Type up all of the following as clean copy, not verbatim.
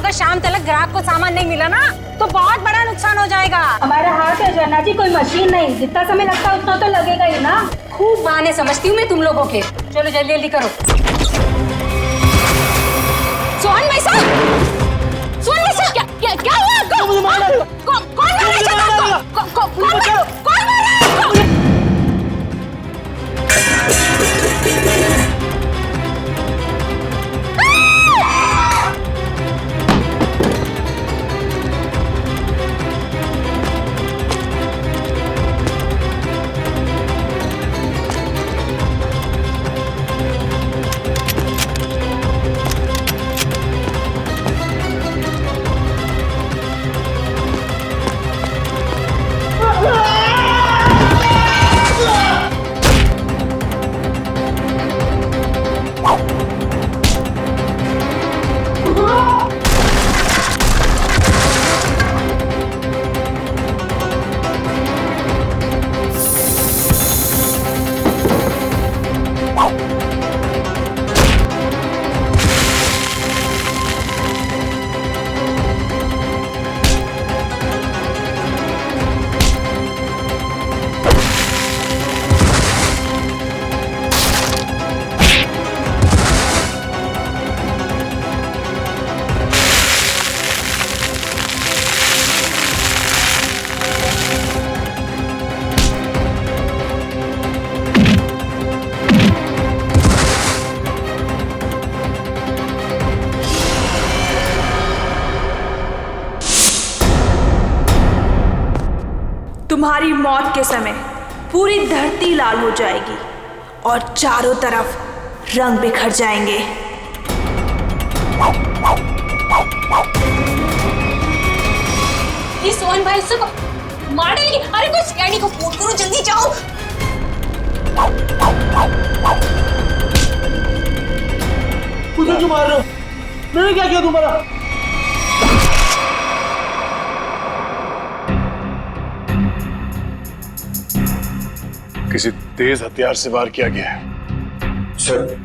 अगर शाम तक ग्राहक को सामान नहीं मिला ना तो बहुत बड़ा नुकसान हो जाएगा। हमारा हाथ है जना जी, कोई मशीन नहीं, जितना समय लगता है उतना तो लगेगा ही ना। खूब बहाने समझती हूँ मैं तुम लोगों के। चलो जल्दी जल्दी करो। सोहन भाई साहब, सोहन भाई साहब, क्या हुआ आपको? कौन मार रहा है? तुम्हारी मौत के समय पूरी धरती लाल हो जाएगी और चारों तरफ रंग बिखर जाएंगे। ये सोहन भाई उसको मार डालेंगे। अरे कोई सीआईडी को फोन करो, जल्दी जाओ। मुझे क्यों मार रहे हो? मैंने क्या किया तुम्हारा? किसी तेज हथियार से वार किया गया है। सर,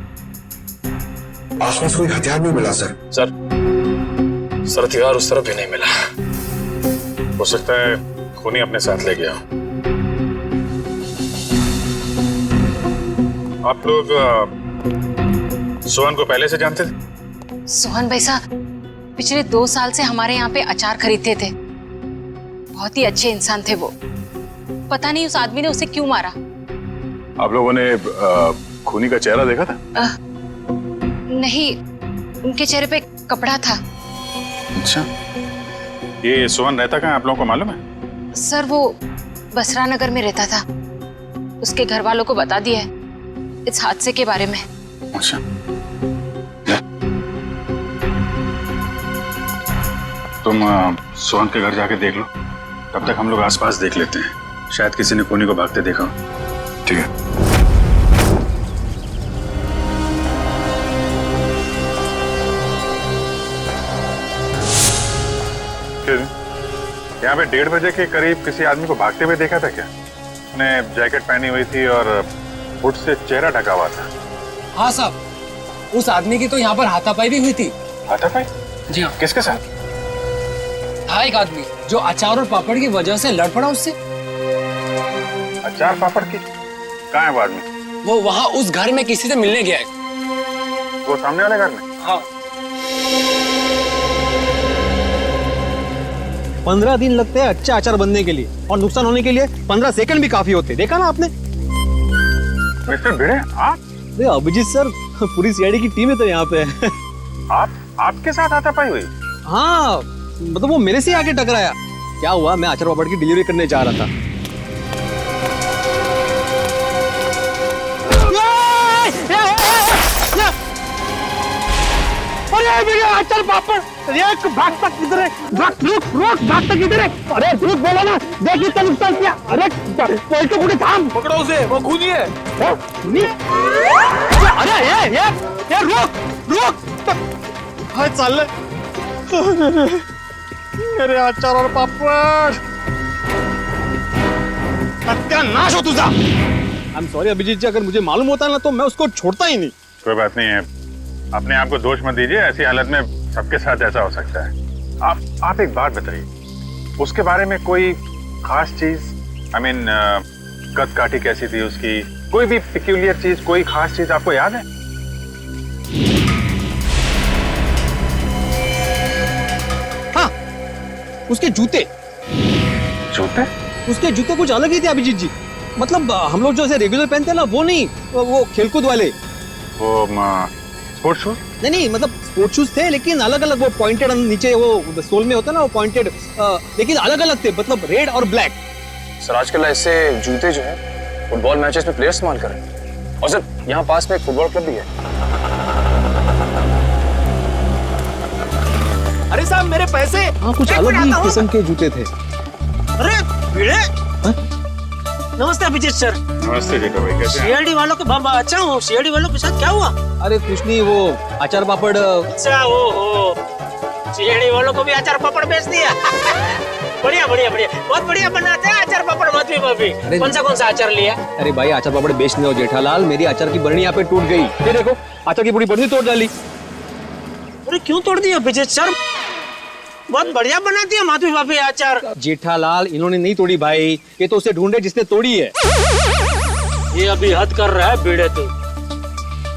आसपास कोई हथियार नहीं मिला सर। सर हथियार उस तरफ भी नहीं मिला। हो सकता है खूनी अपने साथ ले गया। आप लोग सोहन को पहले से जानते थे? सोहन भाई साहब पिछले 2 साल से हमारे यहाँ पे अचार खरीदते थे। बहुत ही अच्छे इंसान थे वो। पता नहीं उस आदमी ने उसे क्यों मारा। आप लोगों ने खूनी का चेहरा देखा था? नहीं, उनके चेहरे पे कपड़ा था। अच्छा, ये सोहन रहता कहाँ आप लोगों को मालूम है? सर वो बसरा नगर में रहता था। उसके घर वालों को बता दिया है इस हादसे के बारे में। अच्छा, तुम सोहन के घर जाके देख लो। तब तक हम लोग आसपास देख लेते हैं, शायद किसी ने खूनी को भागते देखा हो। ठीक है। यहाँ पे 1:30 बजे के करीब किसी आदमी को भागते हुए देखा था क्या? उसने जैकेट पहनी हुई थी और हुड से चेहरा ढका हुआ था। हाँ साहब, उस आदमी की तो यहाँ पर हाथापाई भी हुई थी। हाथापाई? जी हाँ। किसके साथ? था एक आदमी जो अचार और पापड़ की वजह से लड़ पड़ा उससे। अचार पापड़ की? कहाँ है वो आदमी? वो वहाँ उस घर में किसी से मिलने गया है। वो सामने वाले घर में? हाँ। 15 दिन लगते हैं अच्छा अचार बनने के लिए, और नुकसान होने के लिए 15 सेकंड भी काफी होते। देखा ना आपने? मिस्टर भिड़े, आप? अभिजीत सर, पूरी सीआईडी की टीम है तो यहाँ पे। आपके साथ हाथापाई हुई? हाँ, मतलब वो मेरे से आके टकराया। क्या हुआ, मैं अचार पापड़ की डिलीवरी करने जा रहा था। अचार पापड़ भागता किधर है? रुक भागता किधर है? अरे रुक, बोला ना, देखिए क्या नुकसान किया। अरे कोई तो मुझे थाम, पकड़ो उसे, वो खूनी है। अरे ये रुक हाय चल। अरे अचार और पापड़, सत्यानाश हो तुझा। आई एम सॉरी अभिजीत जी, अगर मुझे मालूम होता ना तो मैं उसको छोड़ता ही नहीं। कोई बात नहीं है, अपने आप को दोष मत दीजिए। ऐसी हालत में सबके साथ ऐसा हो सकता है। आप एक बात बताइए, उसके बारे में कोई खास चीज, आई मीन कद काठी कैसी थी उसकी, कोई भी पिक्यूलियर चीज, कोई खास चीज आपको याद है? हाँ, उसके जूते जूते? उसके जूते कुछ अलग ही थे अभिजीत जी। मतलब हम लोग जो ऐसे रेगुलर पहनते हैं ना, वो नहीं, वो खेलकूद वाले। वो स्पोर्ट्स शूज? नहीं, मतलब स्पोर्ट्स शूज थे लेकिन अलग अलग, वो पॉइंटेड नीचे वो सोल में होता है ना, वो पॉइंटेड, लेकिन अलग अलग थे, मतलब रेड और ब्लैक। सर आजकल ऐसे जूते जो है फुटबॉल मैचेस में प्लेयर्स इस्तेमाल कर रहे हैं। और सर यहाँ पास में एक फुटबॉल क्लब भी है। अरे साहब मेरे पैसे। हाँ, कुछ अलग ही किस्म के जूते थे। अरे भिड़े, नमस्ते अभिजीत सर। नमस्ते जेठा भाई, कैसे हैं? सीआईडी वालों के अच्छा हूँ। सीआईडी वालों के साथ क्या हुआ? अरे कुछ नहीं, वो अचार पापड़। अच्छा ओ सीआईडी वालों को भी अचार पापड़ बेच दिया। बढ़िया बढ़िया बढ़िया, बहुत बढ़िया बनाते हैं अचार पापड़ माधवी भाभी। कौन सा अचार लिया? अरे भाई, अचार पापड़ बेचने हो जेठालाल, मेरी अचार की बरनी यहाँ पे टूट गई। ये देखो, अचार की पूरी बरनी तोड़ डाली। अरे क्यों तोड़ दिया अभिजीत सर? बहुत बढ़िया बनाती है माधवी भाभी अचार। जेठालाल, इन्होंने नहीं तोड़ी भाई, ये तो उसे ढूंढे जिसने तोड़ी है। ये अभी हद कर रहा है भिड़े तू।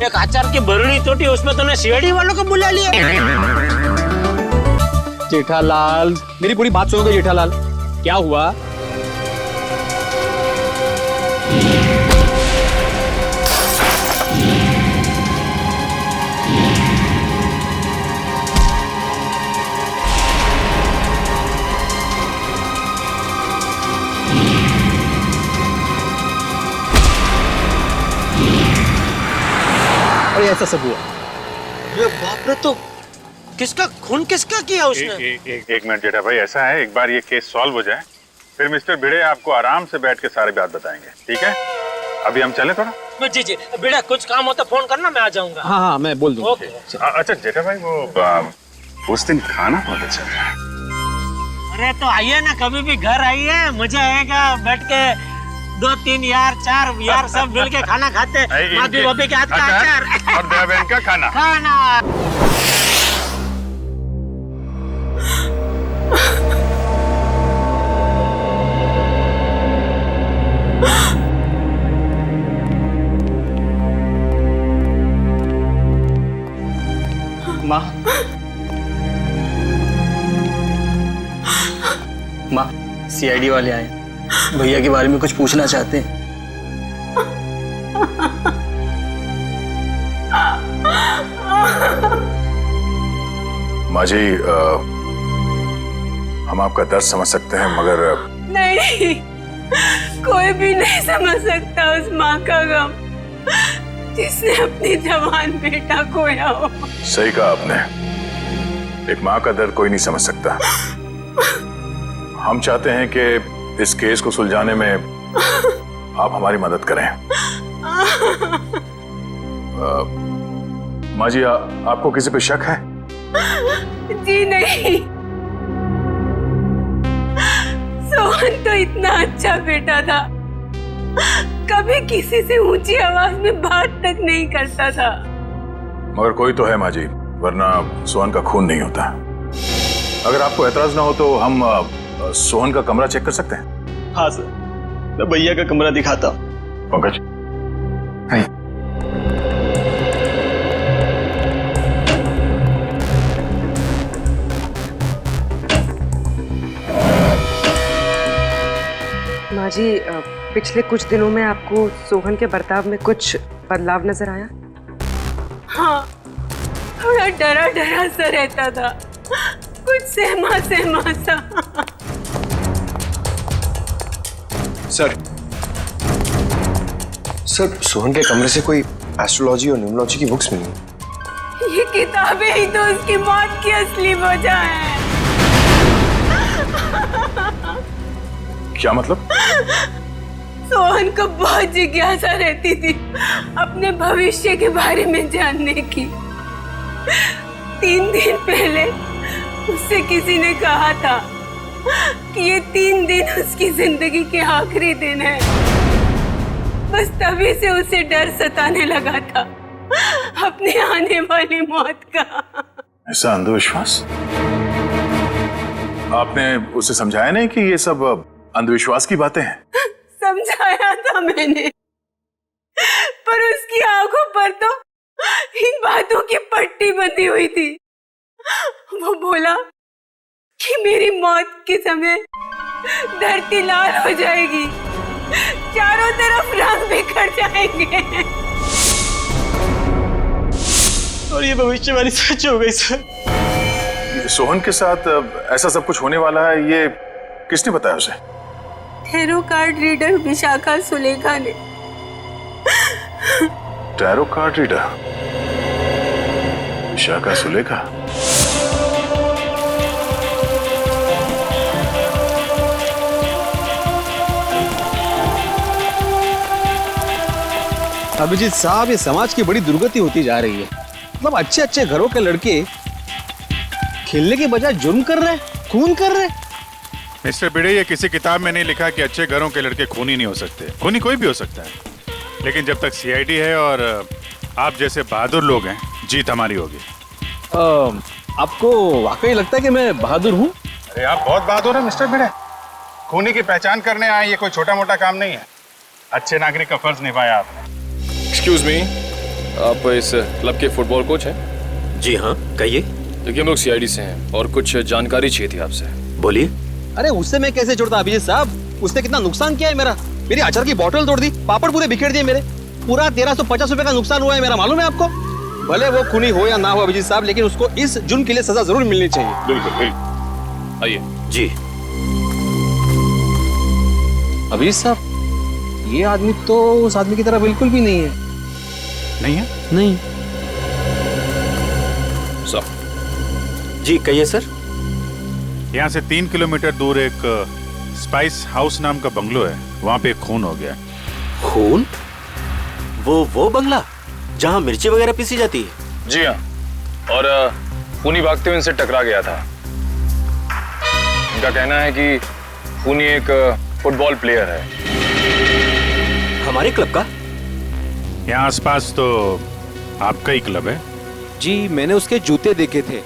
एक अचार की बरनी टूटी, उसमें तूने सीआईडी वालों को बुला लिया। जेठालाल, मेरी पूरी बात सुनोगे जेठालाल? क्या हुआ? अरे ऐसा सब हुआ। अरे बाप रे, तो किसका खून किसका किया उसने? एक मिनट जेठा भाई, ऐसा है, एक बार ये केस सॉल्व हो जाए, फिर मिस्टर भिड़े आपको आराम से बैठ के सारी बात बताएंगे, ठीक है? अभी हम चले थोड़ा। जी बेटा, कुछ काम हो तो फोन करना, मैं आ जाऊंगा। हाँ, मैं बोल दूंगा। ओके। अच्छा जेठा भाई, वो उस दिन खाना बहुत अच्छा था। अरे तो आइए ना, कभी भी घर आइए, मजा आएगा। बैठ के 2 3 यार 4 यार सब मिल के खाना खाते हैं। माधवी भाभी के हाथ का अचार और दया बहन का खाना। माँ, सीआईडी वाले आए, भैया के बारे में कुछ पूछना चाहते हैं। माँ जी, हम आपका दर्द समझ सकते हैं, मगर नहीं, कोई भी नहीं समझ सकता उस माँ का गम जिसने अपनी जवान बेटा खोया हो। सही कहा आपने, एक माँ का दर्द कोई नहीं समझ सकता। हम चाहते हैं कि इस केस को सुलझाने में आप हमारी मदद करें। माँ जी, आपको किसी पे शक है? जी नहीं, सोहन तो इतना अच्छा बेटा था, कभी किसी से ऊंची आवाज में बात तक नहीं करता था। मगर कोई तो है माँ जी, वरना सोहन का खून नहीं होता। अगर आपको एतराज ना हो तो हम सोहन का कमरा चेक कर सकते हैं? हाँ सर, मैं भैया का कमरा दिखाता हूँ। पंकज, माँ जी, पिछले कुछ दिनों में आपको सोहन के बर्ताव में कुछ बदलाव नजर आया? हाँ, थोड़ा डरा डरा सा रहता था, कुछ सहमा सहमा सा। सर, सोहन के कमरे से कोई एस्ट्रोलॉजी और न्यूमरोलॉजी की बुक्स मिली। ये किताबें ही तो उसकी मौत की असली वजह है। क्या मतलब? सोहन को बहुत जिज्ञासा रहती थी अपने भविष्य के बारे में जानने की। 3 दिन पहले उससे किसी ने कहा था कि ये 3 दिन उसकी जिंदगी के आखिरी दिन है। बस तभी से उसे डर सताने लगा था अपने आने वाली मौत का। ऐसा अंधविश्वास? आपने उसे समझाया नहीं कि ये सब अंधविश्वास की बातें हैं? समझाया था मैंने, पर उसकी आंखों पर तो इन बातों की पट्टी बंधी हुई थी। वो बोला कि मेरी मौत के समय धरती लाल हो जाएगी, चारों तरफ रंग बिखर जाएंगे। और ये भविष्यवाणी सच हो गई सर। सोहन के साथ ऐसा सब कुछ होने वाला है, ये किसने बताया उसे? Tarot card reader Vishakha Sulekha ने। Tarot card reader Vishakha Sulekha? Abhijeet sahab, ये समाज की बड़ी दुर्गति होती जा रही है। मतलब अच्छे अच्छे घरों के लड़के खेलने के बजाय जुर्म कर रहे हैं, खून कर रहे हैं। मिस्टर भिड़े, ये किसी किताब में नहीं लिखा कि अच्छे घरों के लड़के खूनी नहीं हो सकते। खूनी कोई भी हो सकता है, लेकिन जब तक सीआईडी है और आप जैसे बहादुर लोग हैं, जीत हमारी होगी। आपको वाकई लगता है कि मैं बहादुर हूँ? अरे आप बहुत बहादुर हैं मिस्टर भिड़े। खूनी की पहचान करने आए, ये कोई छोटा मोटा काम नहीं है। अच्छे नागरिक का फर्ज निभाया आपने। एक्सक्यूज मी, आप इस क्लब के फुटबॉल कोच हैं? जी हाँ, कहिए। देखिए, हम लोग सीआईडी से हैं और कुछ जानकारी चाहिए थी आपसे। बोलिए। अरे उससे मैं कैसे जुड़ता अभिजीत साहब? उसने कितना नुकसान किया है मेरा। मेरी अचार की बोतल तोड़ दी, पापड़ पूरे बिखेर दिए मेरे। पूरा 1350 रुपए का नुकसान हुआ है मेरा, मालूम है आपको? भले वो खूनी हो या ना हो अभिजीत साहब, लेकिन उसको इस जुर्म के लिए सजा जरूर मिलनी चाहिए। बिल्कुल बिल्कुल, आइए। जी। अभिजीत साहब, ये आदमी तो उस आदमी की तरह बिल्कुल भी नहीं है। नहीं है? नहीं। जी कहिए सर। यहाँ से 3 किलोमीटर दूर एक स्पाइस हाउस नाम का बंगलो है, वहाँ पे एक खून हो गया। खून? वो बंगला जहाँ मिर्ची वगैरह पीसी जाती है? जी हाँ, और खूनी भागते हुए इनसे टकरा गया था। इनका कहना है कि खूनी एक फुटबॉल प्लेयर है। हमारे क्लब का? यहाँ आसपास तो आपका ही क्लब है। जी, मैंने उसके जूते देखे थे।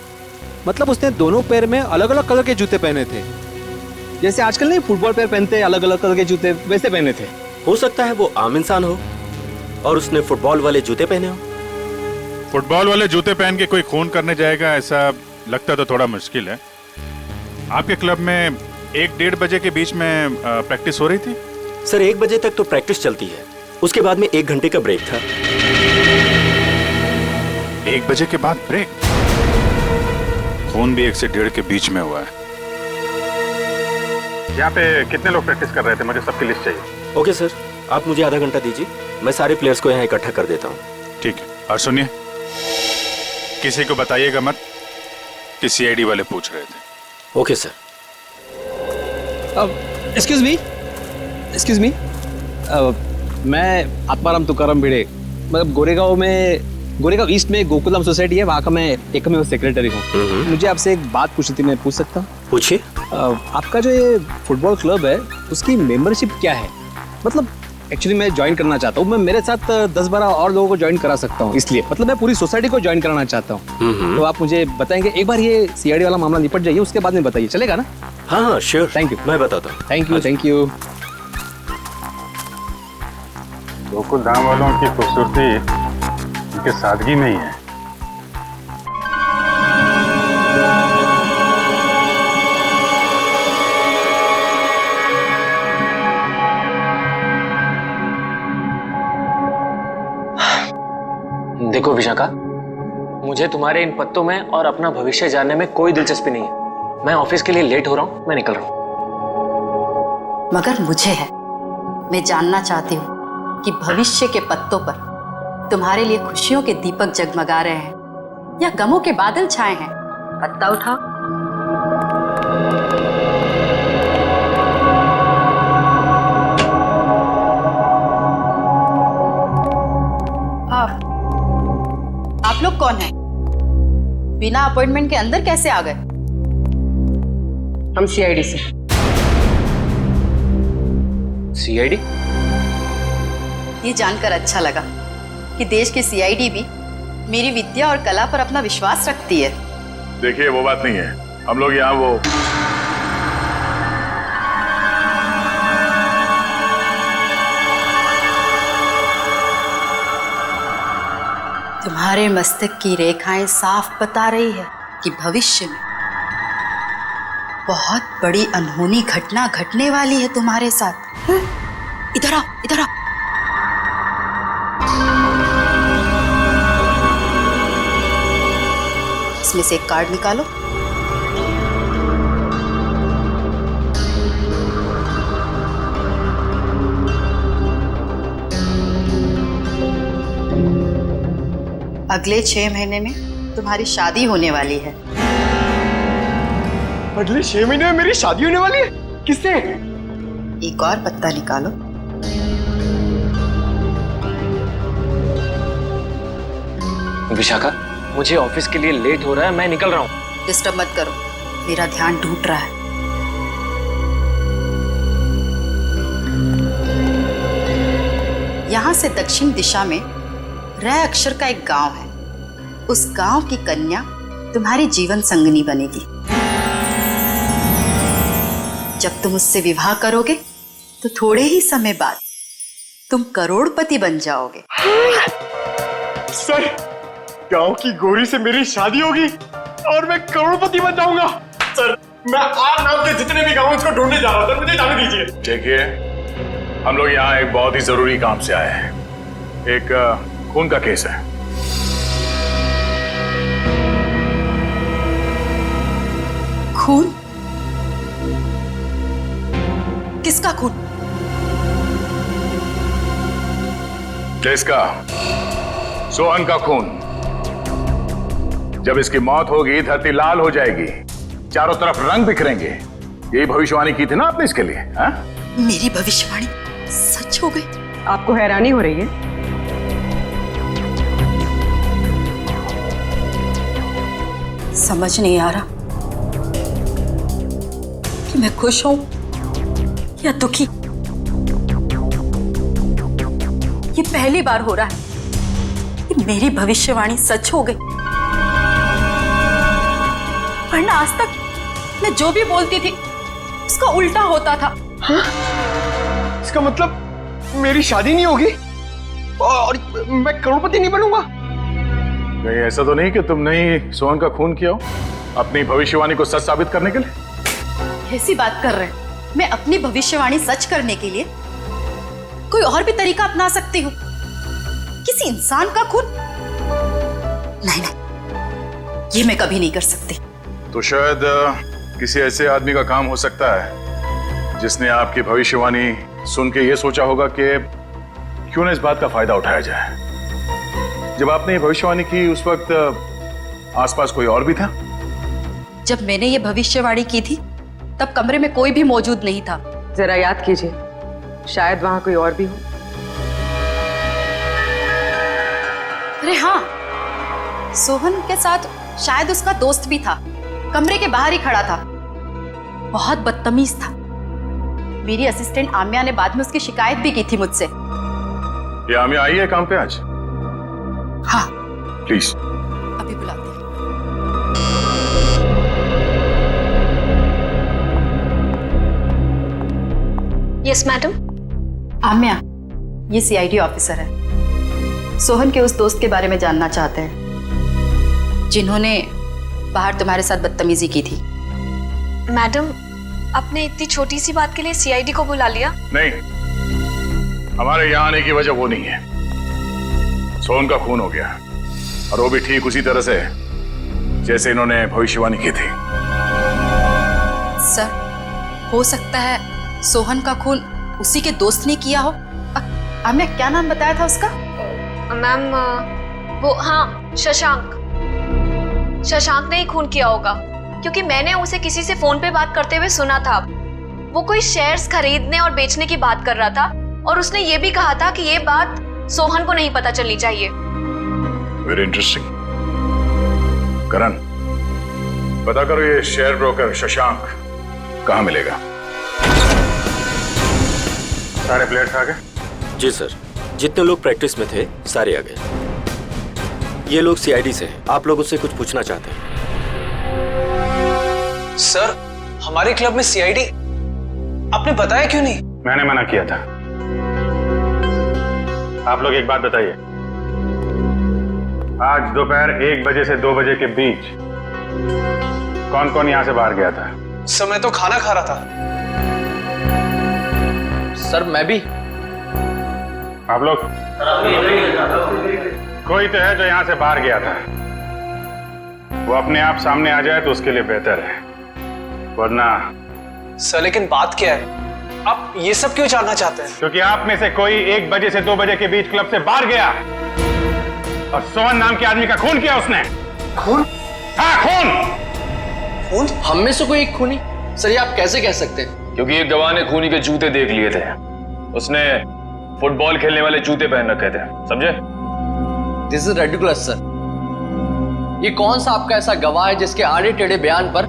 मतलब उसने दोनों पैर में अलग अलग कलर के जूते पहने थे, जैसे आजकल नहीं फुटबॉल प्लेयर पहनते हैं अलग अलग कलर के जूते, वैसे पहने थे। हो सकता है वो आम इंसान हो और उसने फुटबॉल वाले जूते पहने हो। फुटबॉल वाले जूते पहन के कोई खून करने जाएगा, ऐसा लगता तो थोड़ा मुश्किल है। आपके क्लब में 1-1:30 बजे के बीच में प्रैक्टिस हो रही थी? सर 1 बजे तक तो प्रैक्टिस चलती है, उसके बाद में 1 घंटे का ब्रेक था। 1 बजे के बाद ब्रेक? खून भी 1 से 1:30 के बीच में हुआ है। यहाँ पे कितने लोग प्रैक्टिस कर रहे थे? मुझे सबकी लिस्ट चाहिए। ओके सर, आप मुझे आधा घंटा दीजिए, मैं सारे प्लेयर्स को यहाँ इकट्ठा कर देता हूँ। ठीक है, और सुनिए, किसी को बताइएगा मत कि सीआईडी वाले पूछ रहे थे। Okay sir. एक्सक्यूज मी, मैं आत्माराम तुकाराम भिड़े, मतलब गोरेगांव ईस्ट में गोकुलम सोसाइटी है, वहाँ का मैं एकमेव सेक्रेटरी हूँ। मुझे आपसे एक बात पूछनी थी, मैं पूछ सकता हूँ? पूछिए। आपका जो ये फुटबॉल क्लब है, उसकी मेंबरशिप क्या है? मतलब एक्चुअली मैं ज्वाइन करना चाहता हूँ। मैं मेरे साथ 10-12 और लोगों को ज्वाइन करा सकता हूँ, इसलिए मतलब मैं पूरी सोसाइटी को ज्वाइन कराना चाहता हूँ। तो आप मुझे बताएंगे? एक बार ये सीआईडी वाला मामला निपट जाइए, उसके बाद में बताइए, चलेगा ना? हाँ श्योर, थैंक यू। मैं बताता हूँ। Thank you. गोकुल धाम वालों की खूबसूरती उनके सादगी में ही है। देखो विशाखा, मुझे तुम्हारे इन पत्तों में और अपना भविष्य जानने में कोई दिलचस्पी नहीं है। मैं ऑफिस के लिए लेट हो रहा हूँ, मैं निकल रहा हूँ। मगर मुझे है। मैं जानना चाहती हूँ कि भविष्य के पत्तों पर तुम्हारे लिए खुशियों के दीपक जगमगा रहे हैं या गमों के बादल छाए हैं। पत्ता उठाओ। आप लोग कौन हैं? बिना अपॉइंटमेंट के अंदर कैसे आ गए? हम सीआईडी से। सीआईडी? ये जानकर अच्छा लगा कि देश की सीआईडी भी मेरी विद्या और कला पर अपना विश्वास रखती है। देखिए वो बात नहीं है, हम लोग यहाँ वो तुम्हारे मस्तक की रेखाएं साफ बता रही है कि भविष्य में बहुत बड़ी अनहोनी घटना घटने वाली है तुम्हारे साथ। इधर आओ, इधर आओ। इसमें से एक कार्ड निकालो। अगले 6 महीने में तुम्हारी शादी होने वाली है। अगले 6 महीने में मेरी शादी होने वाली है? किससे? एक और पत्ता निकालो। विशाखा, मुझे ऑफिस के लिए लेट हो रहा है, मैं निकल रहा हूँ। डिस्टर्ब मत करो, मेरा ध्यान टूट रहा है। यहां से दक्षिण दिशा में र अक्षर का एक गांव है। उस गांव की कन्या तुम्हारी जीवन संगनी बनेगी। जब तुम उससे विवाह करोगे तो थोड़े ही समय बाद तुम करोड़पति बन जाओगे। सर, गांव की गोरी से मेरी शादी होगी और मैं करोड़पति बन जाऊंगा। सर, मैं आप नाम के जितने भी गांव उसको ढूंढने जा रहा हूं, मुझे जाने दीजिए। देखिए, हम लोग यहाँ एक बहुत ही जरूरी काम से आए हैं। एक खून का केस है। खून? किसका खून? किसका? सोहन का खून। जब इसकी मौत होगी धरती लाल हो जाएगी, चारों तरफ रंग बिखरेंगे। यही भविष्यवाणी की थी ना आपने इसके लिए? हा? मेरी भविष्यवाणी सच हो गई? आपको हैरानी हो रही है? समझ नहीं आ रहा कि मैं खुश हूं या दुखी। ये पहली बार हो रहा है कि मेरी भविष्यवाणी सच हो गई, वरना आज तक मैं जो भी बोलती थी उसका उल्टा होता था। हाँ? इसका मतलब मेरी शादी नहीं होगी और मैं करोड़पति नहीं बनूंगा? कहीं ऐसा तो नहीं कि तुमने ही सोहन का खून किया हो अपनी भविष्यवाणी को सच साबित करने के लिए? ऐसी बात कर रहे हैं? मैं अपनी भविष्यवाणी सच करने के लिए कोई और भी तरीका अपना सकती हूँ। किसी इंसान का खून? नहीं नहीं, ये मैं कभी नहीं कर सकती। तो शायद किसी ऐसे आदमी का काम हो सकता है जिसने आपकी भविष्यवाणी सुन के ये सोचा होगा कि क्यों ना इस बात का फायदा उठाया जाए। जब आपने ये भविष्यवाणी की उस वक्त आसपास कोई और भी था? जब मैंने ये भविष्यवाणी की थी तब कमरे में कोई भी मौजूद नहीं था। जरा याद कीजिए, शायद वहां कोई और भी हो। अरे हाँ, सोहन के साथ शायद उसका दोस्त भी था, कमरे के बाहर ही खड़ा था। बहुत बदतमीज था। मेरी असिस्टेंट आम्या ने बाद में उसकी शिकायत भी की थी मुझसे। ये आम्या आई है काम पे आज? हाँ। प्लीज। अभी बुलाती हूँ। Yes madam. आम्या, ये सीआईडी ऑफिसर है। सोहन के उस दोस्त के बारे में जानना चाहते हैं जिन्होंने बाहर तुम्हारे साथ बदतमीजी की थी। मैडम, आपने इतनी छोटी सी बात के लिए सीआईडी को बुला लिया? नहीं, हमारे यहाँ आने की वजह वो नहीं है। सोहन का खून हो गया और वो भी ठीक उसी तरह से जैसे इन्होंने भविष्यवाणी की थी। सर, हो सकता है सोहन का खून उसी के दोस्त ने किया हो। आम्या, क्या नाम बताया था उसका? मैम, वो हाँ, शशांक। शशांक ने ही खून किया होगा क्योंकि मैंने उसे किसी से फोन पे बात करते हुए सुना था। वो कोई शेयर्स खरीदने और बेचने की बात कर रहा था और उसने ये भी कहा था कि ये बात सोहन को नहीं पता चलनी चाहिए। Very interesting. करण, पता करो ये शेयर ब्रोकर शशांक कहाँ मिलेगा। सारे प्लेयर्स आ गए? जी सर, जितने लोग प्रैक्टिस में थे सारे आ गए। ये लोग सीआईडी से हैं। आप लोग उससे कुछ पूछना चाहते हैं? सर, हमारे क्लब में सीआईडी आपने बताया क्यों नहीं? मैंने मना किया था। आप लोग एक बात बताइए, आज दोपहर 1 बजे से 2 बजे के बीच कौन कौन यहां से बाहर गया था? सर, मैं तो खाना खा रहा था। सर मैं भी। आप लोग? कोई तो है जो यहां से बाहर गया था। वो अपने आप सामने आ जाए तो उसके लिए बेहतर है, वरना। सर लेकिन बात क्या है, आप ये सब क्यों जानना चाहते हैं? क्योंकि आप में से कोई 1 बजे से 2 बजे के बीच क्लब से बाहर गया और सोहन नाम के आदमी का खून किया उसने। खून? हाँ, खून। खून? हम में से कोई एक खूनी? सर ये आप कैसे कह सकते हैं? क्योंकि एक गवाह ने खूनी के जूते देख लिए थे। उसने फुटबॉल खेलने वाले जूते पहन रखे थे, समझे? This is ridiculous sir. ये कौन सा आपका ऐसा गवाह है जिसके आड़े टेढ़े बयान पर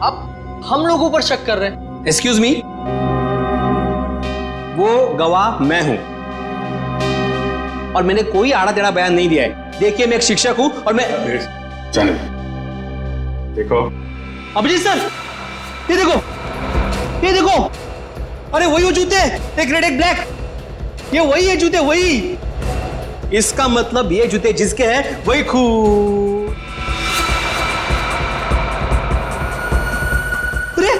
आप हम लोगों पर शक कर रहे हैं? एक्सक्यूज मी, वो गवाह मैं हूं और मैंने कोई आड़ा टेढ़ा बयान नहीं दिया है। देखिए, मैं एक शिक्षक हूं और मैं। चलो देखो अभिजीत सर, ये देखो, ये देखो, अरे वही वो जूते, एक रेड एक ब्लैक, ये वही है जूते, वही। इसका मतलब ये जूते जिसके हैं वही खून। अरे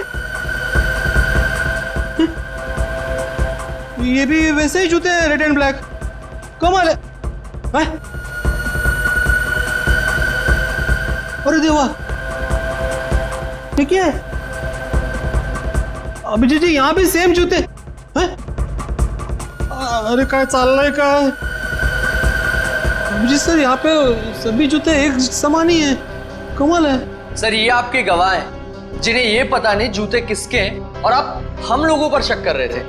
ये भी वैसे ही जूते हैं, रेड एंड ब्लैक। कमाल है। अरे देवा, ये क्या है? अभिजीत जी, यहाँ भी सेम जूते हैं? अरे काय चाललंय काय? अभिजीत सर, यहाँ पे सभी जूते एक समान ही हैं। कमाल है। सर ये आपके गवाह हैं जिन्हें ये पता नहीं जूते किसके हैं और आप हम लोगों पर शक कर रहे थे।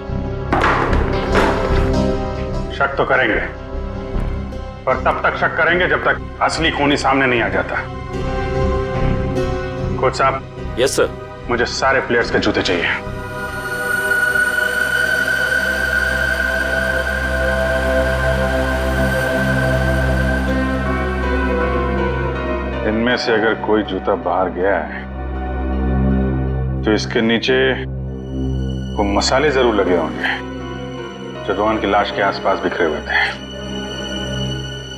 शक तो करेंगे, पर तब तक शक करेंगे जब तक असली खूनी सामने नहीं आ जाता। कोच साहब। Yes sir. मुझे सारे प्लेयर्स के जूते चाहिए। इनमें से अगर कोई जूता बाहर गया है तो इसके नीचे वो मसाले जरूर लगे होंगे जो रोहन की लाश के आसपास बिखरे हुए थे।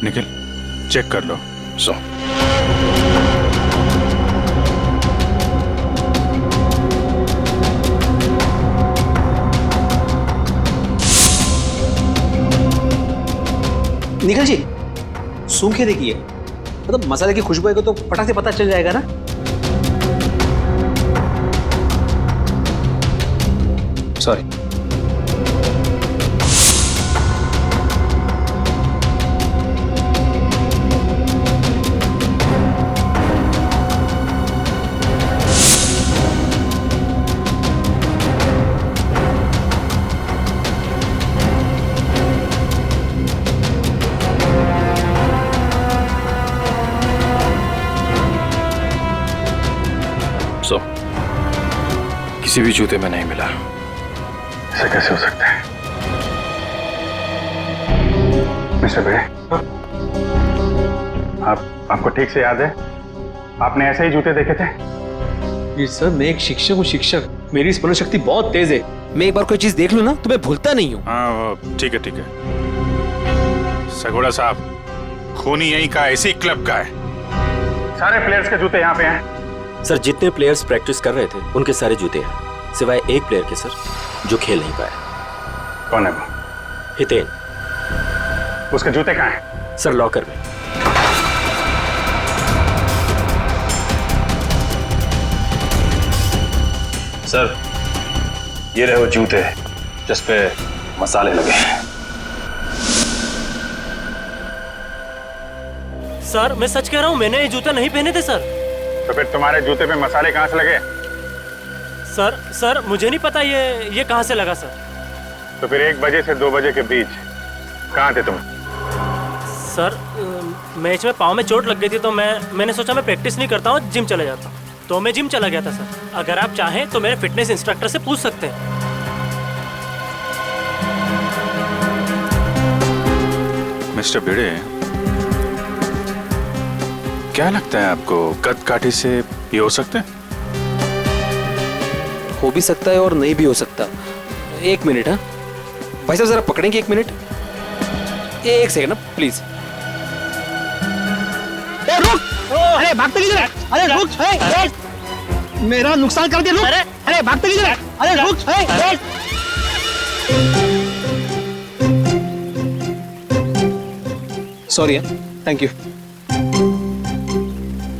निखिल, चेक कर लो। सो निखिल जी, सूंघ के देखिए, मतलब मसाले की खुशबू आएगी तो फटाक से पता चल जाएगा ना। सॉरी। किसी भी जूते में नहीं मिला। ऐसा कैसे हो सकता है? मिस्टर बेड़े, आपको ठीक से याद है आपने ऐसे ही जूते देखे थे? जी सर, मैं एक शिक्षक हूँ, शिक्षक। मेरी स्मरण शक्ति बहुत तेज है। मैं एक बार कोई चीज देख लूँ ना तो मैं भूलता नहीं हूँ। हाँ ठीक है ठीक है। सगोड़ा साहब, खूनी यहीं का, इसी क्लब का है। सारे प्लेयर्स के जूते यहाँ पे हैं। सर, जितने प्लेयर्स प्रैक्टिस कर रहे थे उनके सारे जूते हैं, सिवाय एक प्लेयर के सर, जो खेल नहीं पाया। कौन है वो? हितेन। उसके जूते कहाँ हैं? सर, लॉकर में। सर, ये रहे वो जूते जिस पे मसाले लगे हैं। सर, मैं सच कह रहा हूँ, मैंने ये जूते नहीं पहने थे सर। तो फिर तुम्हारे जूते पे मसाले कहाँ से लगे? सर मुझे नहीं पता ये कहाँ से लगा सर। तो फिर 1 बजे से 2 बजे के बीच कहाँ थे तुम? सर, मैच में पाँव में चोट लग गई थी तो मैंने सोचा मैं प्रैक्टिस नहीं करता हूँ, जिम चले जाता हूँ, तो मैं जिम चला गया था सर। अगर आप चाहें तो मेरे फिटनेस इंस्ट्रक्टर से पूछ सकते हैं। मिस्टर भिड़े, क्या लगता है आपको कद काठी से ये हो सकते हैं? हो भी सकता है और नहीं भी हो सकता। एक मिनट। हाँ भाई साहब, जरा पकड़ेंगे? एक मिनट, एक सेकंड ना प्लीज। रुक! अरे भागते किधर है? अरे रुक! मेरा नुकसान कर दिया, रुक! अरे भागते किधर है? अरे रुक! Sorry, thank you.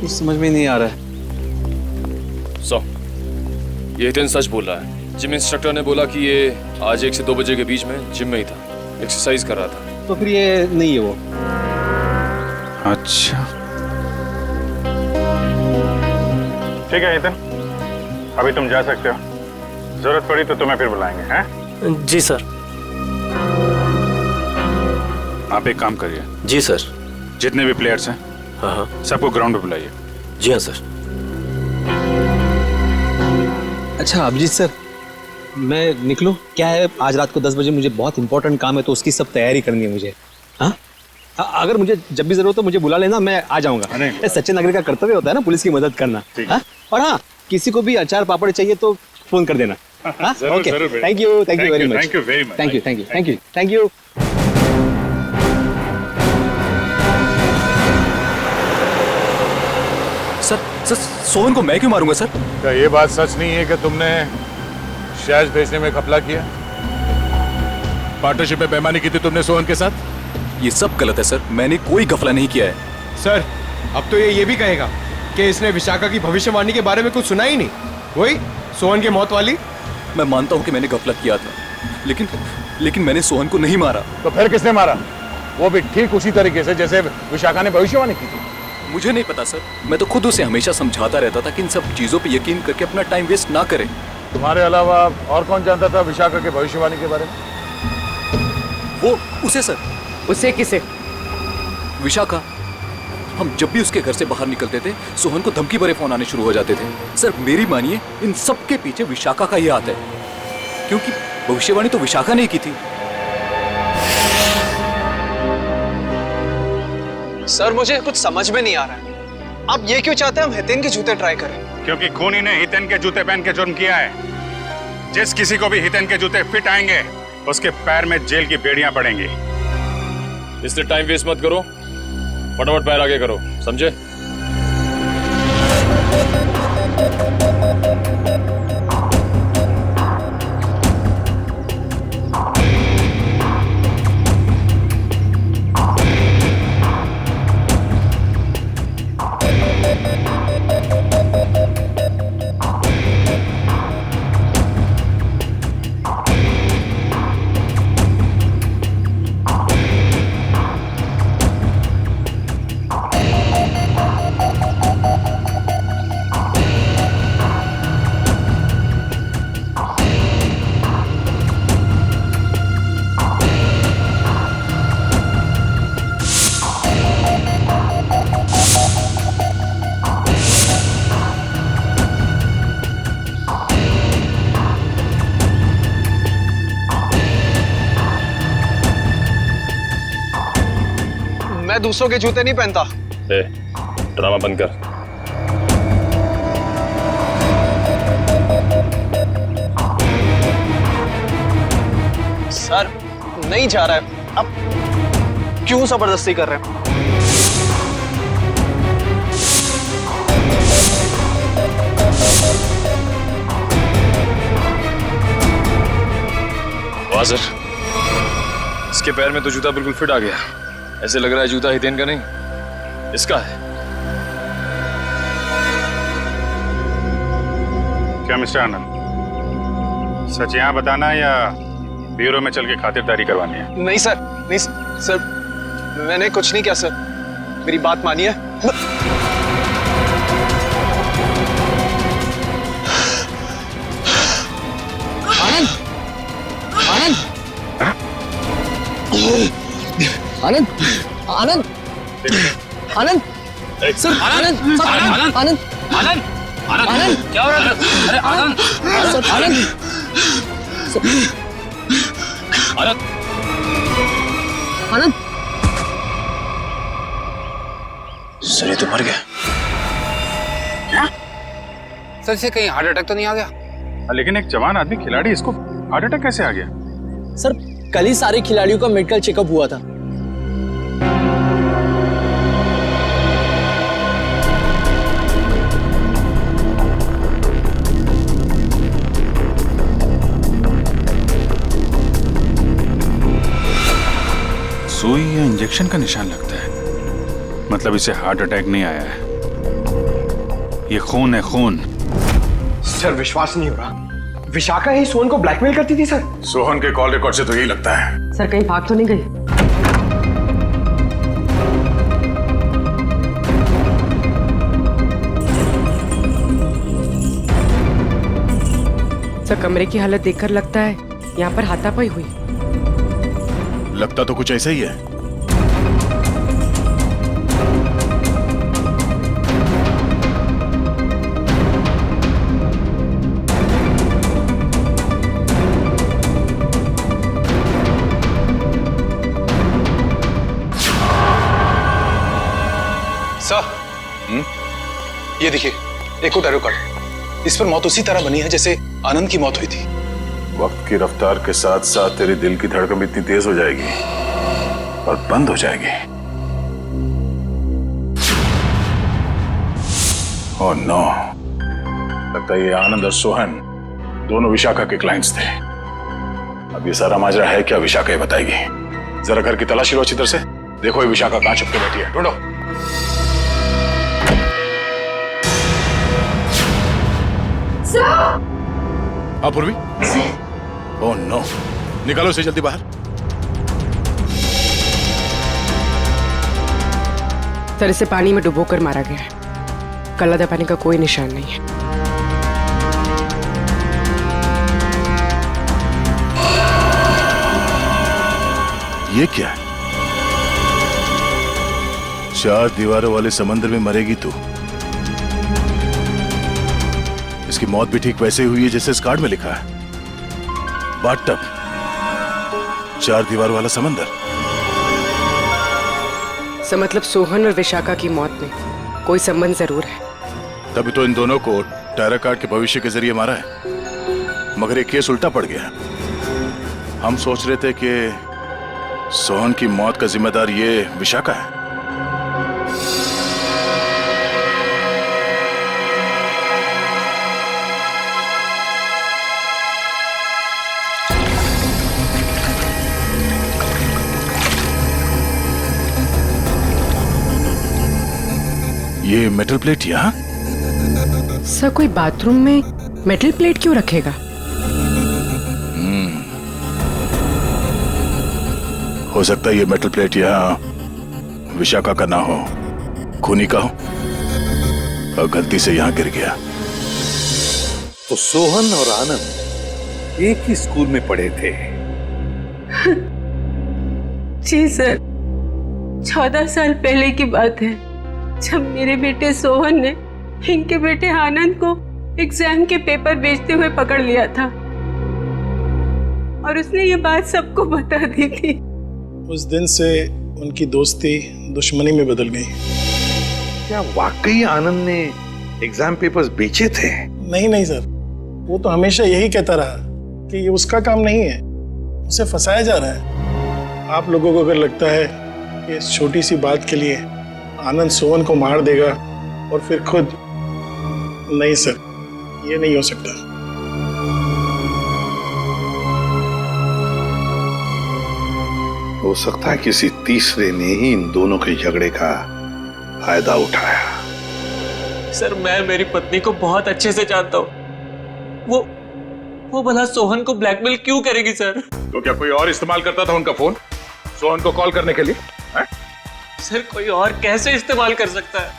कुछ समझ में नहीं आ रहा है। ये हितेन सच बोल रहा है। जिम इंस्ट्रक्टर ने बोला कि ये आज 1 से 2 बजे के बीच में जिम में ही था, एक्सरसाइज कर रहा था। तो फिर ये नहीं है वो। अच्छा ठीक है हितेन, अभी तुम जा सकते हो। जरूरत पड़ी तो तुम्हें फिर बुलाएंगे। हैं? जी सर। आप एक काम करिए। जी सर। जितने भी प्लेयर्स हैं, हाँ, सबको ग्राउंड पे बुलाइए। जी हाँ सर। अच्छा अभिजीत सर, मैं निकलूं? क्या है, आज रात को 10 बजे मुझे बहुत इंपॉर्टेंट काम है, तो उसकी सब तैयारी करनी है मुझे। हाँ, अगर मुझे जब भी जरूरत हो मुझे बुला लेना, मैं आ जाऊंगा। ये सच्चे नागरिक का कर्तव्य होता है ना, पुलिस की मदद करना। हाँ? और हाँ, किसी को भी अचार पापड़ चाहिए तो फोन कर देना। Okay, thank you very much. Thank you very much. Thank you. Sir Sohan को मैं क्यों मारूंगा सर? क्या ये बात सच नहीं है कि तुमने शैज भेजने में घपला किया? पार्टनरशिप में बेईमानी की थी तुमने सोहन के साथ? ये सब गलत है सर, मैंने कोई घपला नहीं किया है। सर अब तो ये भी कहेगा कि इसने विशाखा की भविष्यवाणी के बारे में कुछ सुना ही नहीं, वही सोहन की मौत वाली। मैं मानता हूँ कि मैंने घपला किया था, लेकिन मैंने सोहन को नहीं मारा। तो फिर किसने मारा? वो भी ठीक उसी तरीके से जैसे विशाखा ने भविष्यवाणी की थी। मुझे नहीं पता सर, मैं तो खुद उसे हमेशा समझाता रहता था कि इन सब चीजों पे यकीन करके अपना टाइम वेस्ट ना करे। तुम्हारे अलावा और कौन जानता था विशाखा के भविष्यवाणी के बारे में? वो उसे सर। उसे किसे? विशाखा। हम जब भी उसके घर से बाहर निकलते थे, सोहन को धमकी भरे फोन आने शुरू हो जाते थे। सर मेरी मानिए, इन सब के पीछे विशाखा का ही हाथ है, क्योंकि भविष्यवाणी तो विशाखा ने की थी। सर मुझे कुछ समझ में नहीं आ रहा है, आप ये क्यों चाहते हैं हम हितेन के जूते ट्राई करें? क्योंकि खूनी ने हितेन के जूते पहन के जुर्म किया है। जिस किसी को भी हितेन के जूते फिट आएंगे, उसके पैर में जेल की बेड़ियां पड़ेंगी। इसलिए टाइम वेस्ट मत करो, फटाफट पैर आगे करो, समझे? मैं दूसरों के जूते नहीं पहनता। ड्रामा बंद कर। सर नहीं जा रहा है, अब क्यों जबरदस्ती कर रहे हैं? वाह सर, इसके पैर में तो जूता बिल्कुल फिट आ गया। ऐसे लग रहा है जूता हितेन का नहीं, इसका है। क्या मिस्टर आनंद, सच यहाँ बताना है या ब्यूरो में चल के खातिरदारी करवानी है? नहीं सर, नहीं सर, मैंने कुछ नहीं किया सर, मेरी बात मानिए। आनंद, आनंद, आनंद, आनंद, आनंद, सर, आनंद, आनंद, आनंद, आनंद, आनंद, क्या हो रहा है? अरे आनंद, सर, आनंद, आनंद, आनंद, सर ये तो मर गया। क्या? सर से कहीं हार्ट अटैक तो नहीं आ गया? लेकिन एक जवान आदमी खिलाड़ी, इसको हार्ट अटैक कैसे आ गया? सर कल ही सारे खिलाड़ियों का मेडिकल चेकअप हुआ था। सुई या इंजेक्शन का निशान लगता है, मतलब इसे हार्ट अटैक नहीं आया है, ये खून है, खून। सर विश्वास नहीं हो रहा, विशाखा ही सोहन को ब्लैकमेल करती थी सर। सोहन के कॉल रिकॉर्ड से तो यही लगता है। सर कहीं भाग तो नहीं गई? सर कमरे की हालत देखकर लगता है यहाँ पर हाथापाई हुई। लगता तो कुछ ऐसा ही है। सर, ये देखिए, एक और टैरो कार्ड है। इस पर मौत उसी तरह बनी है जैसे आनंद की मौत हुई थी। वक्त की रफ्तार के साथ साथ तेरे दिल की धड़कन इतनी तेज हो जाएगी और बंद हो जाएगी। ओह नो, लगता है ये आनंद और सोहन दोनों विशाखा के क्लाइंट्स थे। अब ये सारा माजरा है क्या, विशाखा ही बताएगी। जरा घर की तलाशी लो अच्छी तरह से, देखो ये विशाखा कहां छुप के बैठी है, ढूंढो। पूर्वी, ओह नो, निकालो इसे जल्दी बाहर। सर इसे पानी में डुबोकर मारा गया है, गला दबाने का कोई निशान नहीं है। ये क्या है? 4 दीवारों वाले समंदर में मरेगी तू। इसकी मौत भी ठीक वैसे हुई है जैसे इस कार्ड में लिखा है, बाथटब, 4 दीवार वाला समंदर। सर मतलब सोहन और विशाखा की मौत में कोई संबंध जरूर है। तभी तो इन दोनों को टैरो कार्ड के भविष्य के जरिए मारा है, मगर ये केस उल्टा पड़ गया। हम सोच रहे थे कि सोहन की मौत का जिम्मेदार ये विशाखा है। ये मेटल प्लेट यहाँ? सर कोई बाथरूम में मेटल प्लेट क्यों रखेगा? हो सकता है ये मेटल प्लेट यहाँ विशाखा का ना हो, खूनी का हो और गलती से यहाँ गिर गया। तो सोहन और आनंद एक ही स्कूल में पढ़े थे? जी सर, 14 साल पहले की बात है, जब मेरे बेटे सोहन ने इनके बेटे आनंद को एग्जाम के पेपर बेचते हुए पकड़ लिया था और उसने ये बात सबको बता दी थी। उस दिन से उनकी दोस्ती दुश्मनी में बदल गई। क्या वाकई आनंद ने एग्जाम पेपर्स बेचे थे? नहीं नहीं सर, वो तो हमेशा यही कहता रहा कि ये उसका काम नहीं है, उसे फंसाया जा रहा है। आप लोगों को अगर लगता है कि इस छोटी सी बात के लिए आनंद सोहन को मार देगा और फिर खुद, नहीं सर, ये नहीं हो सकता। हो सकता है किसी तीसरे ने ही इन दोनों के झगड़े का फायदा उठाया। सर मैं मेरी पत्नी को बहुत अच्छे से जानता हूँ, वो भला सोहन को ब्लैकमेल क्यों करेगी सर? तो क्या कोई और इस्तेमाल करता था उनका फोन सोहन को कॉल करने के लिए? है? सर कोई और कैसे इस्तेमाल कर सकता है?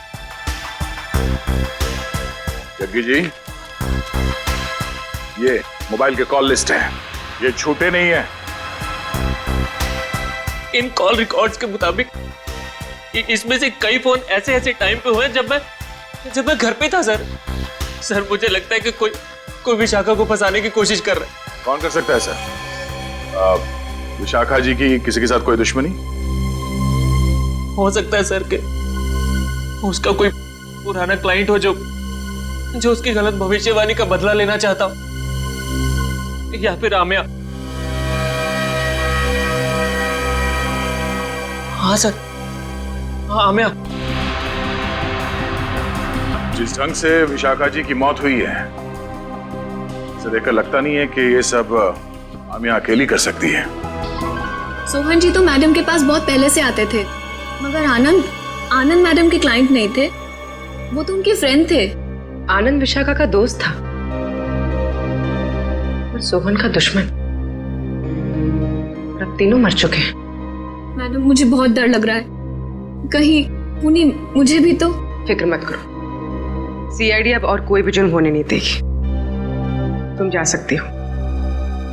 जग्गी जी, ये मोबाइल के कॉल लिस्ट है, ये झूठे नहीं है। इन कॉल रिकॉर्ड्स के मुताबिक इसमें से कई फोन ऐसे टाइम पे हुए जब मैं घर पे था सर। सर मुझे लगता है कि कोई विशाखा को फंसाने की कोशिश कर रहा है। कौन कर सकता है सर? विशाखा जी की किसी के साथ कोई दुश्मनी हो सकता है सर कि उसका कोई पुराना क्लाइंट हो जो उसकी गलत भविष्यवाणी का बदला लेना चाहता हो। या फिर आमिया। हाँ सर, हाँ आमिया। जिस ढंग से विशाखा जी की मौत हुई है, इसे देखकर लगता नहीं है कि ये सब आमिया अकेली कर सकती है। सोहन जी तो मैडम के पास बहुत पहले से आते थे, मगर आनंद मैडम के क्लाइंट नहीं थे, वो तो उनके फ्रेंड थे। आनंद विशाखा का दोस्त था और सोहन का दुश्मन। अब तीनों मर चुके हैं। मैडम मुझे बहुत डर लग रहा है, कहीं पुनी मुझे भी तो। फिक्र मत करो, सीआईडी अब और कोई भी जुर्म होने नहीं देगी। तुम जा सकती हो,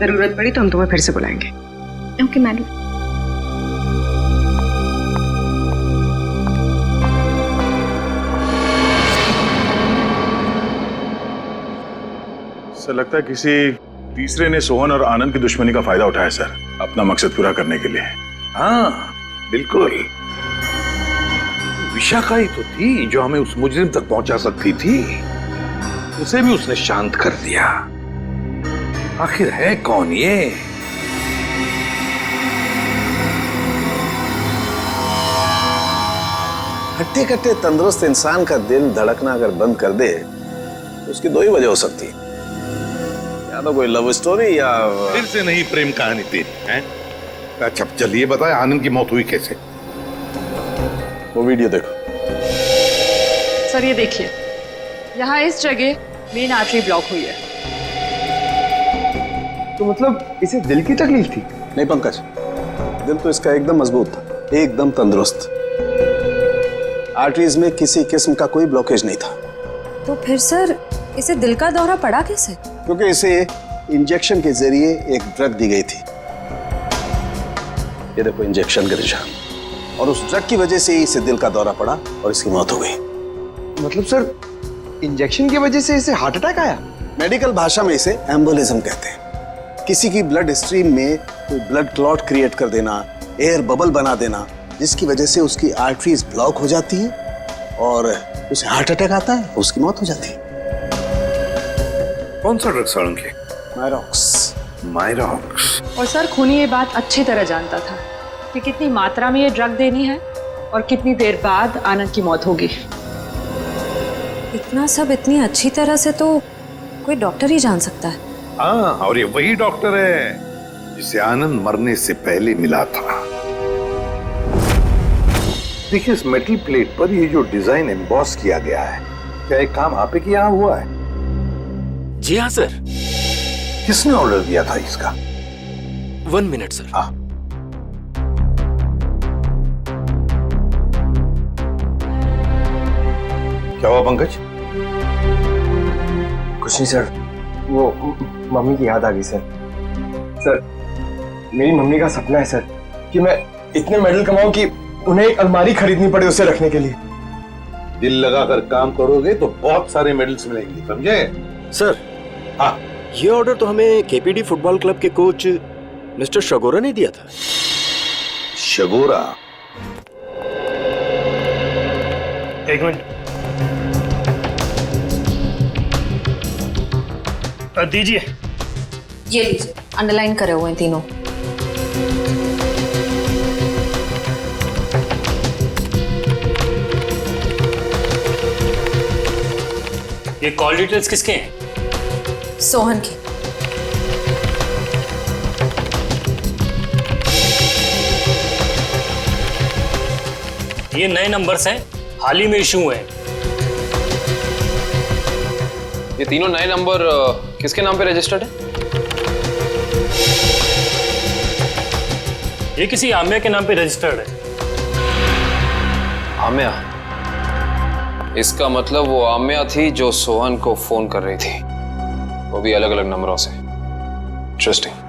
जरूरत पड़ी तो हम तुम्हें फिर से बुलाएंगे। Okay madam. सर लगता है किसी तीसरे ने सोहन और आनंद की दुश्मनी का फायदा उठाया सर, अपना मकसद पूरा करने के लिए। हाँ बिल्कुल, विशाखा ही तो थी जो हमें उस मुजरिम तक पहुंचा सकती थी। उसे भी उसने शांत कर दिया। आखिर है कौन ये? हट्टे कट्टे तंदुरुस्त इंसान का दिल धड़कना अगर बंद कर दे तो उसकी दो ही वजह हो सकती है, या तो कोई लव स्टोरी या फिर से नहीं प्रेम कहानी तेरी है। अच्छा चलिए बताए, आनंद की मौत हुई कैसे? वो वीडियो देखो। सर ये देखिए, यहाँ इस जगह मेन आर्टरी ब्लॉक हुई है। तो मतलब इसे दिल की तकलीफ थी? नहीं पंकज, दिल तो इसका एकदम मजबूत था, एकदम तंदुरुस्त। आर्टरीज में किसी किस्म का कोई ब्लॉकेज नहीं था। तो फिर सर इसे दिल का दौरा पड़ा कैसे? क्योंकि इसे इंजेक्शन के जरिए एक ड्रग दी गई थी। ये देखो इंजेक्शन का निशान, और उस ड्रग की वजह से ही इसे दिल का दौरा पड़ा और इसकी मौत हो गई। मतलब सर इंजेक्शन की वजह से इसे हार्ट अटैक आया? मेडिकल भाषा में इसे एम्बोलिज्म कहते हैं। किसी की ब्लड स्ट्रीम में कोई ब्लड क्लॉट क्रिएट कर देना, एयर बबल बना देना, जिसकी वजह से उसकी आर्टरीज ब्लॉक हो जाती हैं और उसे हार्ट अटैक आता है, उसकी मौत हो जाती है। कौन सा ड्रग सड़ेंगे? मायरॉक्स। मायरॉक्स। और सर खूनी ये बात अच्छी तरह जानता था कि कितनी मात्रा में ये ड्रग देनी है और कितनी देर बाद आनंद की मौत होगी। इतना सब इतनी अच्छी तरह से तो कोई डॉक्टर ही जान सकता है। हाँ, और ये वही डॉक्टर है जिसे आनंद मरने से पहले मिला था। देखिए इस मेटल प्लेट पर ये जो डिजाइन एम्बॉस किया गया है, क्या एक काम आप ही के यहाँ हुआ है? जी हाँ सर। किसने ऑर्डर दिया था इसका? 1 मिनट सर। हाँ। क्या हुआ पंकज? कुछ नहीं सर, वो मम्मी की याद आ गई सर। सर मेरी मम्मी का सपना है सर कि मैं इतने मेडल कमाऊं कि उन्हें एक अलमारी खरीदनी पड़े उसे रखने के लिए। दिल लगाकर काम करोगे तो बहुत सारे मेडल्स मिलेंगे, समझे? सर हाँ, ये ऑर्डर तो हमें केपीडी फुटबॉल क्लब के कोच मिस्टर शगोरा ने दिया था। शगोरा? एक मिनट दीजिए। ये लीजिए, अंडरलाइन करे हुए हैं तीनों। ये कॉल डिटेल्स किसके हैं? सोहन की। ये नए नंबर्स हैं, हाल ही में इशू हुए हैं। ये तीनों नए नंबर किसके नाम पे रजिस्टर्ड है? ये किसी आमिया के नाम पे रजिस्टर्ड है। आमिया? इसका मतलब वो आमिया थी जो सोहन को फोन कर रही थी, वो भी अलग अलग नंबरों से। Interesting.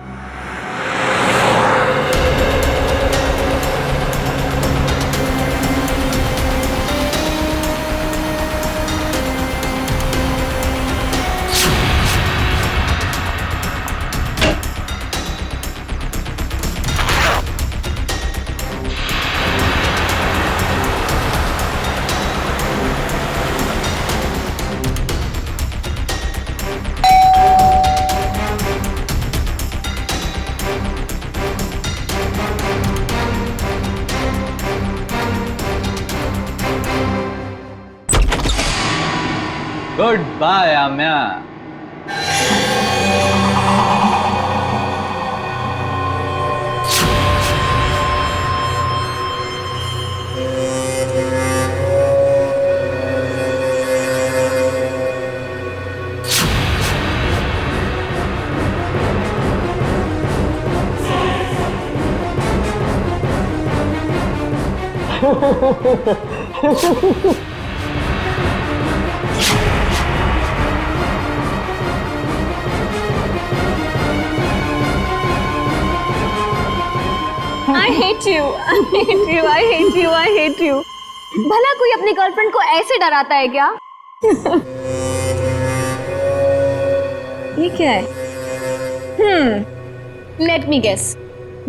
Goodbye Amya. I hate you. I hate you. I hate you. I hate you. भला कोई अपनी गर्लफ्रेंड को ऐसे डराता है क्या? ये क्या है? Let me guess.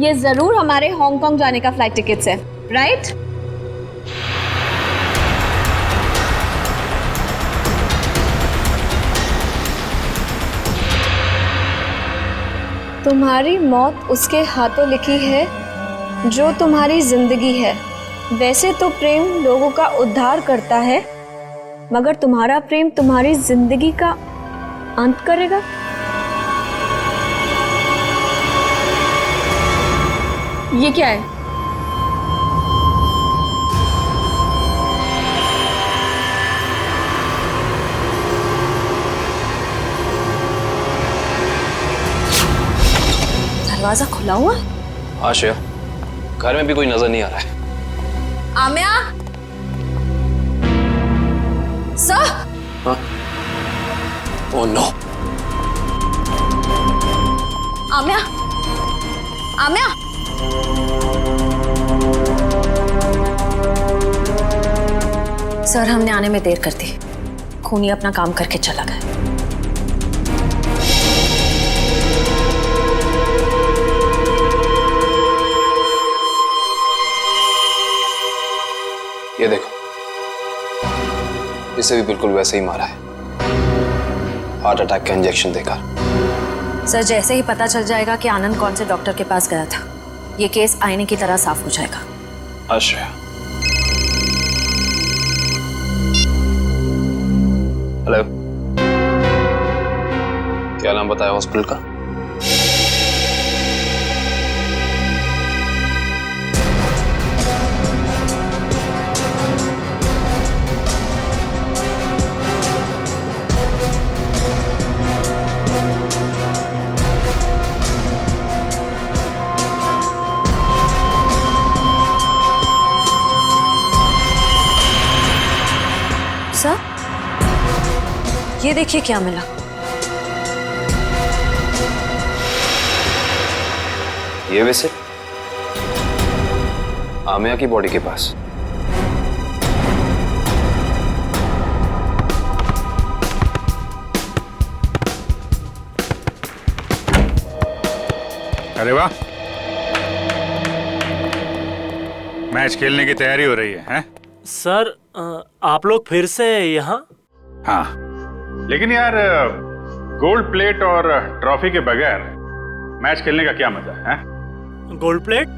ये जरूर हमारे हांगकांग जाने का फ्लाइट टिकट्स है, राइट? तुम्हारी मौत उसके हाथों लिखी है जो तुम्हारी जिंदगी है। वैसे तो प्रेम लोगों का उद्धार करता है, मगर तुम्हारा प्रेम तुम्हारी जिंदगी का अंत करेगा। ये क्या है? दरवाजा खुला हुआ? हाँ श्रेया, घर में भी कोई नजर नहीं आ रहा है। आम्या, सर। हाँ? Oh no. आम्या, आम्या। सर, हमने आने में देर कर दी। खूनी अपना काम करके चला गया। ये देखो, इसे भी बिल्कुल वैसे ही मारा है, हार्ट अटैक का इंजेक्शन देकर। सर, जैसे ही पता चल जाएगा कि आनंद कौन से डॉक्टर के पास गया था, ये केस आईने की तरह साफ हो जाएगा। अच्छा। हेलो, क्या नाम बताया हॉस्पिटल का? सर, ये देखिए क्या मिला। ये वैसे आमिया की बॉडी के पास। अरे वाह, मैच खेलने की तैयारी हो रही है, हैं? सर, आप लोग फिर से यहाँ? हाँ, लेकिन यार गोल्ड प्लेट और ट्रॉफी के बगैर मैच खेलने का क्या मजा है? Gold plate,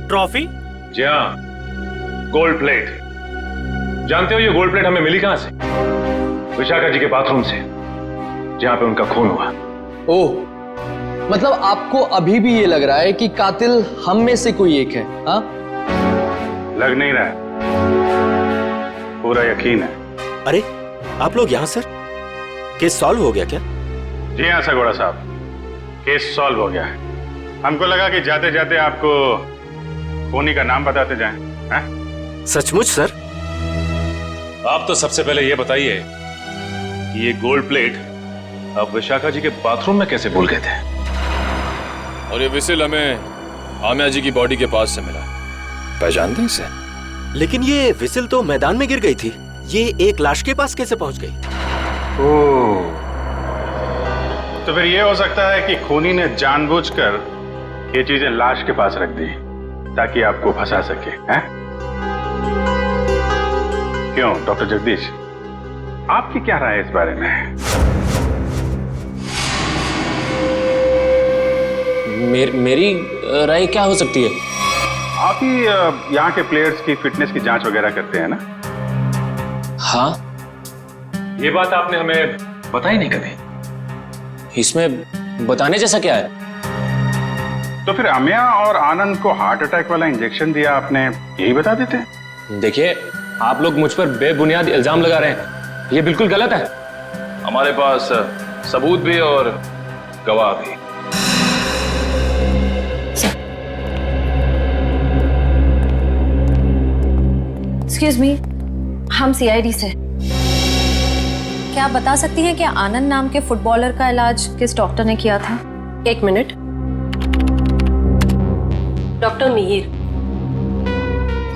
trophy? जी हाँ, गोल्ड प्लेट। जानते हो ये गोल्ड प्लेट हमें मिली कहां से? विशाखा जी के बाथरूम से, जहां पे उनका खून हुआ। ओह, मतलब आपको अभी भी ये लग रहा है कि कातिल हम में से कोई एक है? हाँ, लग नहीं रहा है, पूरा यकीन है। अरे आप लोग यहाँ सर, केस सॉल्व हो गया क्या? जी हाँ सगोड़ा साहब, केस सॉल्व हो गया है। हमको लगा कि जाते जाते आपको खूनी का नाम बताते जाएं, हैं? सचमुच सर? आप तो सबसे पहले ये बताइए कि ये गोल्ड प्लेट आप विशाखा जी के बाथरूम में कैसे भूल गए थे? और ये विसिल हमें आमिया जी की बॉडी के पास से मिला। पहचानते हैं इसे? लेकिन ये विसिल तो मैदान में गिर गई थी, ये एक लाश के पास कैसे पहुंच गई? ओह, तो फिर ये हो सकता है कि खूनी ने जानबूझकर ये चीजें लाश के पास रख दी ताकि आपको फंसा सके, हैं? क्यों डॉक्टर जगदीश, आपकी क्या राय है इस बारे में? मेरी राय क्या हो सकती है? आप ही यहाँ के प्लेयर्स की फिटनेस की जांच वगैरह करते हैं ना? हाँ, ये बात आपने हमें बताई नहीं कभी। इसमें बताने जैसा क्या है? तो फिर अमिया और आनंद को हार्ट अटैक वाला इंजेक्शन दिया आपने, यही बता देते? देखिए, आप लोग मुझ पर बेबुनियाद इल्जाम लगा रहे हैं, ये बिल्कुल गलत है। हमारे पास सबूत भी और गवाह भी। एक्सक्यूज मी, हम सीआईडी से। क्या आप बता सकती हैं कि आनंद नाम के फुटबॉलर का इलाज किस डॉक्टर ने किया था? एक मिनट। डॉक्टर मीर।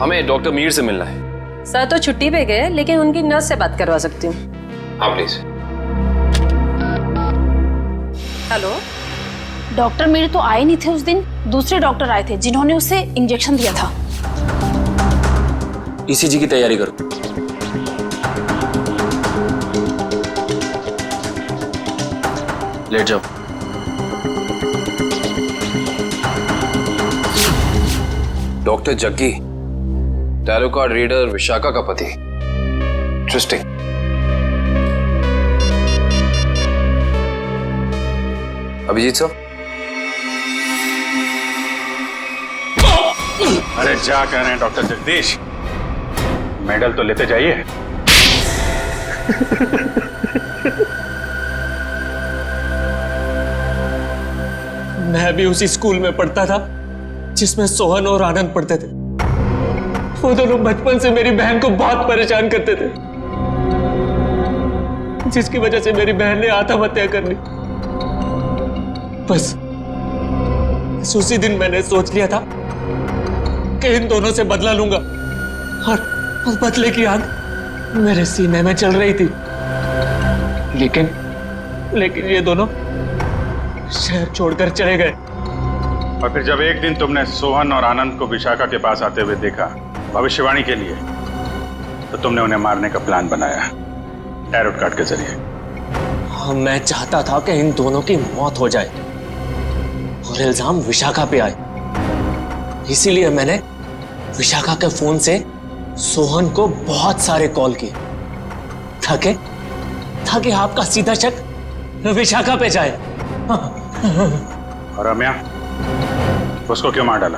हमें डॉक्टर मीर से मिलना है। सर तो छुट्टी पे गए, लेकिन उनकी नर्स से बात करवा सकती हूँ। हाँ प्लीज। हेलो। डॉक्टर मीर तो आए नहीं थे उस दिन, दूसरे डॉक्टर आए थे जिन्होंने उसे इंजेक्शन दिया था। ईसीजी की तैयारी करो। लेट जाओ। Doctor Jaggi, tarot card reader Vishakha का पति। इंटरेस्टिंग। अभिजीत साहब। अरे क्या कह रहे हैं डॉक्टर जगदीश, मेडल तो लेते जाइए। मैं भी उसी स्कूल में पढ़ता था जिसमें सोहन और आनंद पढ़ते थे। वो दोनों बचपन से मेरी बहन को बहुत परेशान करते थे, जिसकी वजह से मेरी बहन ने आत्महत्या कर ली। बस उसी दिन मैंने सोच लिया था कि इन दोनों से बदला लूंगा, और उस बदले की आग मेरे सीने में चल रही थी। लेकिन ये दोनों शहर छोड़कर चले गए। और फिर जब एक दिन तुमने सोहन और आनंद को विशाखा के पास आते हुए देखा भविष्यवाणी के लिए, तो तुमने उन्हें मारने का प्लान बनाया टैरो कार्ड के जरिए। मैं चाहता था कि इन दोनों की मौत हो जाए और इल्जाम विशाखा पे आए। इसीलिए मैंने विशाखा के फोन से सोहन को बहुत सारे कॉल किए ताकि आपका सीधा शक विशाखा पे जाए। और रम्या, उसको क्यों मार डाला?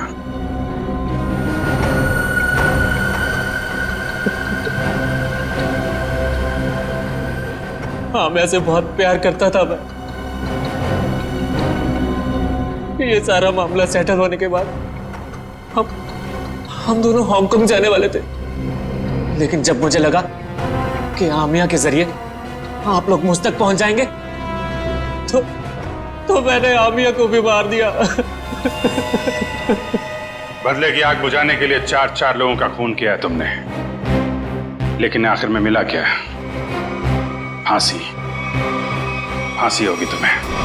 हाँ, मैं से बहुत प्यार करता था मैं। ये सारा मामला सेटल होने के बाद हम दोनों हांगकांग जाने वाले थे, लेकिन जब मुझे लगा कि आमिया के जरिए आप लोग मुझ तक पहुंच जाएंगे, तो मैंने आमिया को भी मार दिया। बदले की आग बुझाने के लिए 4 लोगों का खून किया तुमने, लेकिन आखिर में मिला क्या? फांसी होगी तुम्हें।